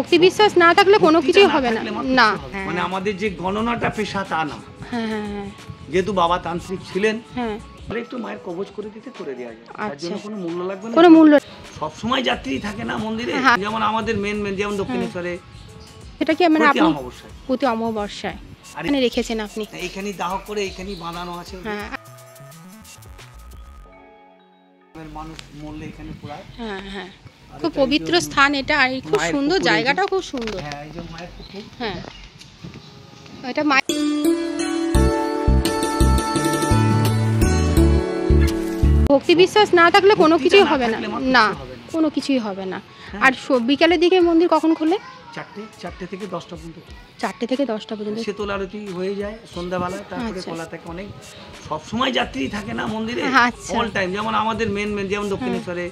ভক্তি বিশ্বাস না থাকলে কোনো কিছুই হবে না। না মানে আমাদের যে গণনাটা পেশা তা না। হ্যাঁ হ্যাঁ হ্যাঁ, যেহেতু বাবা তান্ত্রিক ছিলেন, হ্যাঁ একটু মায়ের কবজ করে দিতে করে দেওয়া যায়। তার জন্য কোনো মূল্য লাগবে না, কোনো মূল্য। সব সময় যাত্রী থাকে না মন্দিরে, যেমন আমাদের মেন যেমন দক্ষিণেশ্বরে। এটা কি মানে আপনি অমাবস্যায়, প্রতি অমাবস্যায় এখানে রেখেছেন আপনি? এইখানেই দাহ করে এইখানেই বাঁধানো আছে। হ্যাঁ মানুষ মরলে এখানে পোড়ায়। হ্যাঁ হ্যাঁ, খুব পবিত্র স্থান এটা, আর খুব সুন্দর জায়গাটাও খুব সুন্দর। হ্যাঁ, এই যে মায়ের পুকুর। হ্যাঁ, এটা মায়ের ভক্তি বিশ্বাস না থাকলে কোনো কিছুই হবে না। না কোনো কিছুই হবে না। আর বিকালের দিকে মন্দির কখন খোলে? 4টে থেকে 10টা পর্যন্ত। 4টে থেকে 10টা পর্যন্ত শীতল আরতি হয়ে যায় সন্ধ্যাবেলা। তারপরে খোলা থাকে অনেক, সব সময় যাত্রী থাকে না মন্দিরে, অল টাইম। যেমন আমাদের মেন যেমন দক্ষিণেশ্বরে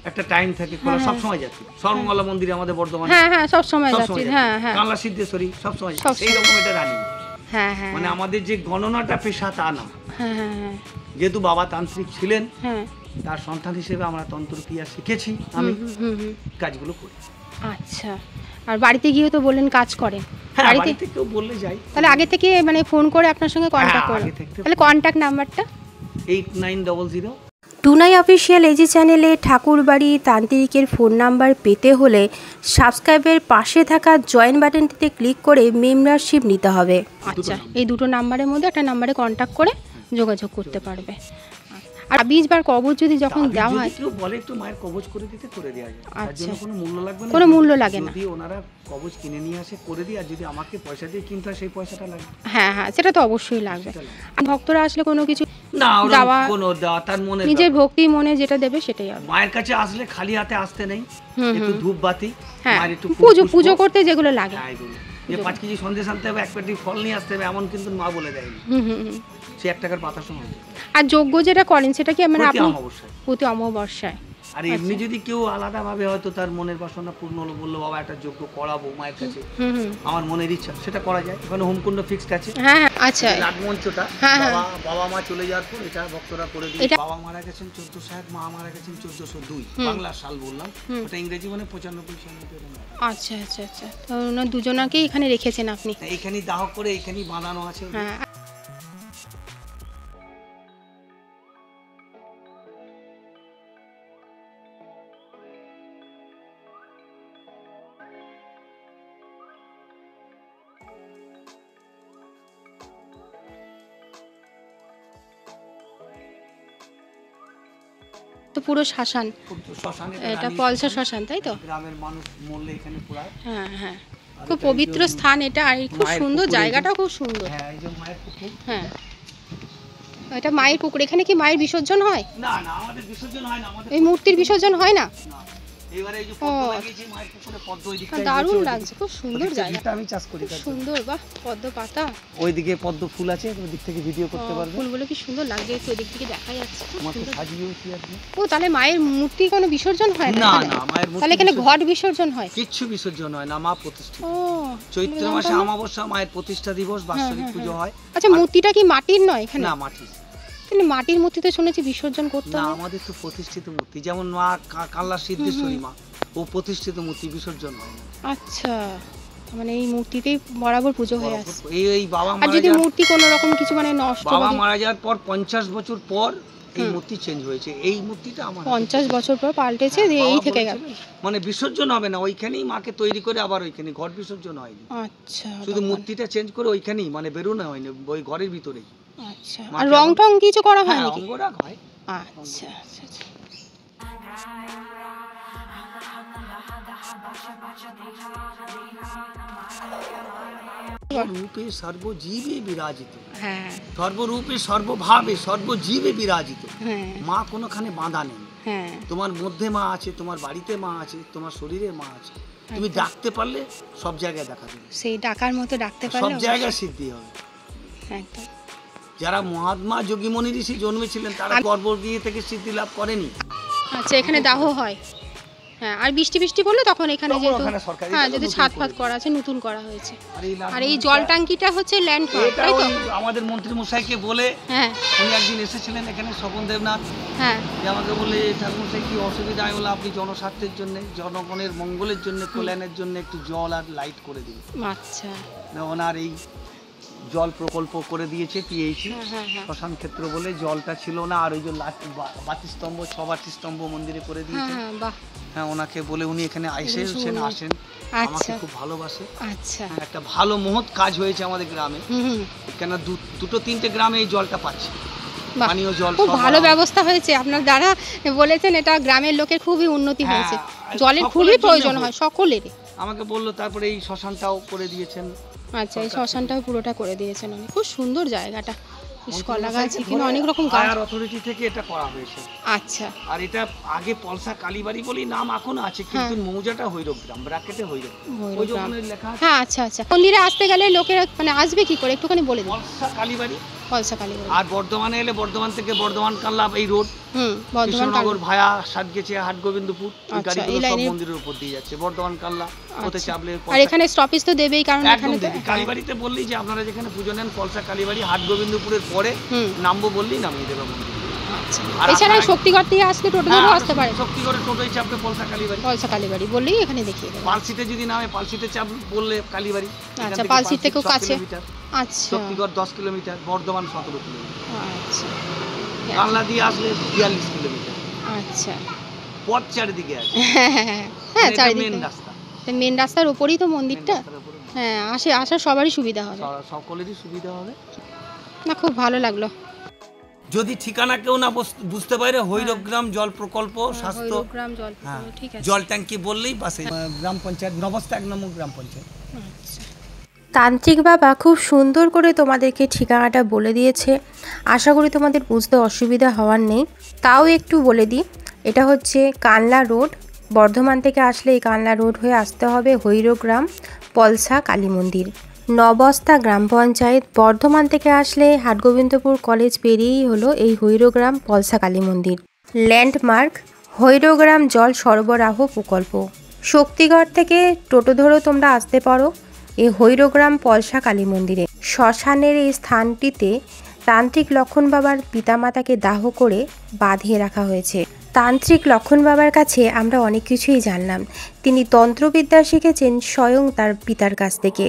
একটা টাইম থাকে খোলা, সব সময় যাত্রী। সর্বমঙ্গলা মন্দিরে আমাদের বর্ধমানে, হ্যাঁ হ্যাঁ সব সময় যাত্রী। হ্যাঁ হ্যাঁ, কানলা সিদ্ধেশ্বরী সব সময় এই রকম এটা রানি। হ্যাঁ হ্যাঁ, মানে আমাদের যে গণনাটা পেশা তা না। হ্যাঁ হ্যাঁ, যেহেতু বাবা তান্ত্রিক ছিলেন, হ্যাঁ তার সন্তান হিসেবে আমরা তন্ত্রক্রিয়া শিখেছি, আমি কাজগুলো করি। আচ্ছা, আর বাড়িতে গিয়ে তো বললেন কাজ করেন। হ্যাঁ, বাড়িতে কেউ বললে যাই। তাহলে আগে থেকে মানে ফোন করে আপনার সঙ্গে কন্ট্যাক্ট করুন। তাহলে কন্ট্যাক্ট নাম্বারটা 8900। টুনাই অফিসিয়াল এজি চ্যানেলে ঠাকুরবাড়ি তান্ত্রিকের ফোন নাম্বার পেতে হলে সাবস্ক্রাইবের পাশে থাকা জয়েন বাটনটিতে ক্লিক করে মেম্বারশিপ নিতে হবে। আচ্ছা, এই দুটো নাম্বারের মধ্যে একটা নাম্বারে কন্ট্যাক্ট করে যোগাযোগ করতে পারবে। আর বীজ বার কবজ যদি যখন দেওয়া হয়, কেউ বলে একটু মায়ের কবজ করে দিতে করে দেওয়া যায়। তার জন্য কোনো মূল্য লাগবে না, কোনো মূল্য লাগে না। যদি ওনারা কবজ কিনে নিয়ে আসে করে দিই, আর যদি আমাকে পয়সা দিয়ে কিনতে হয় সেই পয়সাটা লাগবে। হ্যাঁ হ্যাঁ, সেটা তো অবশ্যই লাগবে। ভক্তরা আসলে কোনো কিছু না, কোনো তার মনে নিজের ভক্তি মনে যেটা দেবে সেটাই হবে। মায়ের কাছে আসলে খালি হাতে আসতে নেই, একটু ধূপ বাতি, মায়ের একটু পুজো করতে যেগুলো লাগে, যে 5 কেজি সন্দেশ আনতে হবে, 1 পেটি ফল নিয়ে আসতে হবে, এমন কিন্তু মা বলে দেয়নি। সে 1 টাকার পাতা সময়। আর যজ্ঞ যেটা করেন সেটা কি মানে আপনি প্রতি অমাবস্যায়? আর এমনি যদি কেউ আলাদা ভাবে হয়তো তার মনের বাসনা পূর্ণ হলো, বললো বাবা একটা যজ্ঞ করাবো মায়ের কাছে, আমার মনের ইচ্ছা, সেটা করা যায়। ওখানে হোমকুণ্ড ফিক্সড আছে। হ্যাঁ আচ্ছা, রাগমঞ্চটা বাবা মা চলে যাওয়ার পর এটা ভক্তরা করে দিই। বাবা মারা গেছেন 1401, মা মারা গেছেন 1402, বাংলার সাল বললাম, ওটা ইংরেজি মানে 95 সাল। আচ্ছা আচ্ছা আচ্ছা, তো ওনার দুজনাকেই এখানে রেখেছেন আপনি? এইখানেই দাহ করে এইখানেই বাঁধানো আছে। হ্যাঁ, তো পুরো শ্মশান, এটা পলসা শ্মশান, তাই তো? গ্রামের মানুষ মরলে এখানে পোড়ায়। হ্যাঁ হ্যাঁ, খুব পবিত্র স্থান এটা, আর খুব সুন্দর জায়গাটাও খুব সুন্দর। হ্যাঁ, এই যে মায়ের পুকুর। হ্যাঁ, এটা মায়ের পুকুর। এখানে কি মায়ের বিসর্জন হয়? না না, আমাদের বিসর্জন হয় না। আমাদের এই মূর্তির বিসর্জন হয় না। এবারে এই যে পদ্ম লাগিয়েছি মায়ের পুকুরে, পদ্ম ওই দিকটা দারুণ লাগছে, খুব সুন্দর জায়গা। এটা আমি চাষ করি, সুন্দর। বাহ, পদ্ম পাতা, ওইদিকে পদ্ম ফুল আছে, ওই দিক থেকে ভিডিও করতে পারবে। ফুলগুলো কি সুন্দর লাগছে, ওই দিক থেকে দেখা যাচ্ছে। আমার তো সাজিয়েছি আজকে। ও, তাহলে মায়ের মূর্তি কোনো বিসর্জন হয় না? না না, মায়ের মূর্তি, তাহলে এখানে ঘট বিসর্জন হয়? কিচ্ছু বিসর্জন হয় না, মা প্রতিষ্ঠিত। ও, চৈত্র মাসে অমাবস্যা মায়ের প্রতিষ্ঠা দিবস, বাৎসরিক পুজো হয়। আচ্ছা, মূর্তিটা কি মাটির নয় এখানে? না, মাটির। তাহলে মাটির মূর্তিতে শুনেছি বিসর্জন করতে হয়। না, আমাদের তো প্রতিষ্ঠিত মূর্তি, যেমন মা কানলা সিদ্ধেশ্বরী মা, ও প্রতিষ্ঠিত মূর্তি, বিসর্জন হয় না। আচ্ছা, মানে এই মূর্তিতেই বরাবর পুজো হয়ে আসে। এই বাবা আর যদি মূর্তি কোনো রকম কিছু মানে নষ্ট, বাবা মারা যাওয়ার পর 50 বছর পর এই মূর্তি চেঞ্জ হয়েছে। এই মূর্তিটা আমার 50 বছর পর পাল্টেছে, এই থেকে গেল। মানে বিসর্জন হবে না, ওইখানেই মাকে তৈরি করে আবার ওইখানে ঘট বিসর্জন হয়নি। আচ্ছা, শুধু মূর্তিটা চেঞ্জ করে ওইখানেই মানে বেরোনো হয়নি, ওই ঘরের ভিতরেই। আচ্ছা, আর রং টং কিছু করা হয় নাকি? অঙ্গরাগ হয়। আচ্ছা আচ্ছা আচ্ছা, রূপে সর্বজীবে বিরাজিত। হ্যাঁ, সর্বরূপে সর্বভাবে সর্বজীবে বিরাজিত। হ্যাঁ, মা কোনোখানে বাঁধা নেই। হ্যাঁ, তোমার মধ্যে মা আছে, তোমার বাড়িতে মা আছে, তোমার শরীরে মা আছে। তুমি ডাকতে পারলে সব জায়গায় দেখা দেবে, সেই ডাকার মতো ডাকতে পারলে সব জায়গায় সিদ্ধি হবে। একদম। যারা মহাত্মা যোগী মনি ঋষি জন্মেছিলেন তারা গর্ভ দিয়ে থেকে সিদ্ধি লাভ করেনি। আচ্ছা, এখানে দাহ হয়? হ্যাঁ, আর বৃষ্টি পড়লে তখন এখানে তখন যেহেতু ওখানে সরকারি হ্যাঁ এটা যেহেতু নতুন ছাদ করে ফাদ করা আছে, নতুন করা হয়েছে। আর এই লাল জল ট্যাঙ্কিটা হচ্ছে ল্যান্ড মার্ক, এটা তাই তো? ওই আমাদের মন্ত্রী মশাইকে বলে হ্যাঁ উনি একদিন এসেছিলেন এখানে, স্বপন দেবনাথ, হ্যাঁ যে আমাকে বলে ঠাকুরমশাই কি অসুবিধা, আমি বললাম আপনি জনস্বার্থের জন্য, জনগণের মঙ্গলের জন্য, কল্যাণের জন্য একটু জল আর লাইট করে দিন। আচ্ছা ওনার এই জল প্রকল্প করে দিয়েছে পিএইচি হ্যাঁ হ্যাঁ হ্যাঁ শ্মশান ক্ষেত্র বলে, জলটা ছিল না, আর ওই যে বাতিস্তম্ভ, 6 বাতিস্তম্ভ মন্দিরে করে হ্যাঁ দিয়েছে। হ্যাঁ বাহ হ্যাঁ, ওনাকে বলে উনি এখানে আসেন, আমাকে আচ্ছা খুব ভালোবাসে। আচ্ছা হ্যাঁ, একটা ভালো মহৎ কাজ হয়েছে আমাদের গ্রামে, হুম কেন দুটো তিনটে গ্রামে এই জলটা পাচ্ছে, বাহ, পানীয় জল খুব সব ভালো পাওয়া। ব্যবস্থা হয়েছে আপনার দ্বারা বলেছেন, এটা গ্রামের লোকের খুবই উন্নতি হ্যাঁ, হয়েছে, আর জলের সকলের খুবই জন্য প্রয়োজন হোক। হয় সকলেরই। আমাকে বললো, তারপরে এই শ্মশানটাও করে দিয়েছেন। আচ্ছা, এই শ্মশানটাও পুরোটা করে দিয়েছেন উনি, খুব সুন্দর জায়গাটা, কলা গাছ, এখানে অনেক রকম গাছ। ফায়ার অথরিটি থেকে এটা করা হয়েছে। আচ্ছা আর এটা আগে পলসা কালীবাড়ি বলেই নাম এখনো আছে, কিন্তু মৌজাটা হৈরগ্রাম, ব্র্যাকেটে হৈরগ্রাম, ওই যে ওখানে লেখা আছে হ্যাঁ আচ্ছা আচ্ছা। মন্দিরে আসতে গেলে লোকেরা মানে আসবে কি করে একটুখানি বলে দিন। পলসা কালীবাড়ি, পলসা কালী। আর বর্ধমানে এলে বর্ধমান থেকে বর্ধমান কাল্লা এই রোড, বর্ধমান কৃষ্ণনগর ভায়া সাতগেছে হাটগোবিন্দপুর, ওই আচ্ছা, গাড়িগুলো এই সব লাইনে- মন্দিরের উপর দিয়ে যাচ্ছে, বর্ধমান কাল্লা ওতে আচ্ছা। চাপলে আর এখানে স্টপেজ তো দেবেই, কারণ একদম এখানে তো দেবী কালীবাড়িতে বললেই যে আপনারা যেখানে পুজো নেন পলসা কালীবাড়ি হাটগোবিন্দপুরের পরে হুম নামবো বললেই নামিয়ে দেবে মন্দির। আচ্ছা। আর এছাড়া আপনারা- শক্তিগড় থেকে আসলে টোটো ধরেও আসতে পারে, শক্তিগড়ে টোটোই চাপবে পলসা কালীবাড়ি, পলসা কালীবাড়ি বললেই এখানে দেখিয়ে দেবে। পালসিতে যদি নামে পালসিতে চাপ বললে কালীবাড়ি। এখান আচ্ছা, থেকে পালসির পালসি থেকেও 6 কাছে। কিলোমিটার, আচ্ছা শক্তিগড় 10 কিলোমিটার, বর্ধমান 17 কিলোমিটার, আচ্ছা কানলা দিয়ে আসলে 42 কিলোমিটার। আচ্ছা পথ চারিদিকে আছে, হ্যাঁ এটা চারিদিকে মেন রাস্তা, মেন রাস্তার ওপরেই তো মন্দিরটা। রাস্তার উপরে হ্যাঁ আসার সবারই সুবিধা হবে। সকলেরই সুবিধা হবে। না খুব ভালো লাগলো। যদি ঠিকানা কেউ না বুঝতে পারে, হৈরগ্রাম জল প্রকল্প স্বাস্থ্য হৈরগ্রাম জল হ্যাঁ, ঠিক আছে। জল ট্যাঙ্কি বললেই পাশে গ্রাম পঞ্চায়েত, নবস্থা 1 নম্বর গ্রাম পঞ্চায়েত। আচ্ছা তান্ত্রিক বাবা খুব সুন্দর করে তোমাদেরকে ঠিকানাটা বলে দিয়েছে, আশা করি তোমাদের বুঝতে অসুবিধা হওয়ার নেই। তাও একটু বলে দিই, এটা হচ্ছে কানলা রোড, বর্ধমান থেকে আসলে এই কানলা রোড হয়ে আসতে হবে হৈরগ্রাম পলসা কালী মন্দির, নবস্থা গ্রাম পঞ্চায়েত। বর্ধমান থেকে আসলে হাটগোবিন্দপুর কলেজ পেরিয়েই হলো এই হৈরগ্রাম পলসা কালী মন্দির। ল্যান্ডমার্ক হৈরগ্রাম জল সরবরাহ প্রকল্প। শক্তিগড় থেকে টোটো ধরেও তোমরা আসতে পারো এই হৈরগ্রাম পলসা কালী মন্দিরে। শ্মশানের এই স্থানটিতে তান্ত্রিক লক্ষণ বাবার পিতামাতাকে দাহ করে বাঁধিয়ে রাখা হয়েছে। তান্ত্রিক লক্ষণ বাবার কাছে আমরা অনেক কিছুই জানলাম। তিনি তন্ত্রবিদ্যা শিখেছেন স্বয়ং তার পিতার কাছ থেকে।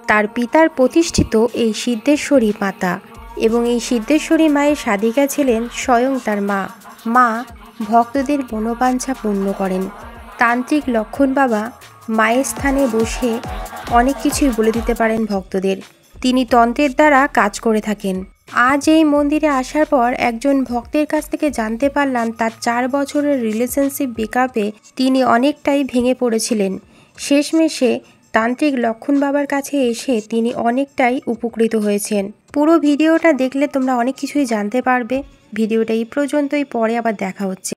তার পিতার প্রতিষ্ঠিত এই সিদ্ধেশ্বরী মাতা, এবং এই সিদ্ধেশ্বরী মায়ের সাধিকা ছিলেন স্বয়ং তার মা ভক্তদের মনোবাঞ্ছা পূর্ণ করেন। তান্ত্রিক লক্ষণ বাবা মায়ের স্থানে বসে অনেক কিছুই বলে দিতে পারেন ভক্তদের। তিনি তন্ত্রের দ্বারা কাজ করে থাকেন। আজ এই মন্দিরে আসার পর একজন ভক্তের কাছ থেকে জানতে পারলাম তার 4 বছরের রিলেশনশিপ ব্রেকআপে তিনি অনেকটাই ভেঙে পড়েছিলেন। শেষমেশে তান্ত্রিক লক্ষণ বাবার কাছে এসে তিনি অনেকটাই উপকৃত হয়েছেন। পুরো ভিডিওটা দেখলে তোমরা অনেক কিছুই জানতে পারবে। ভিডিওটা এই পর্যন্তই, পরে আবার দেখা হচ্ছে।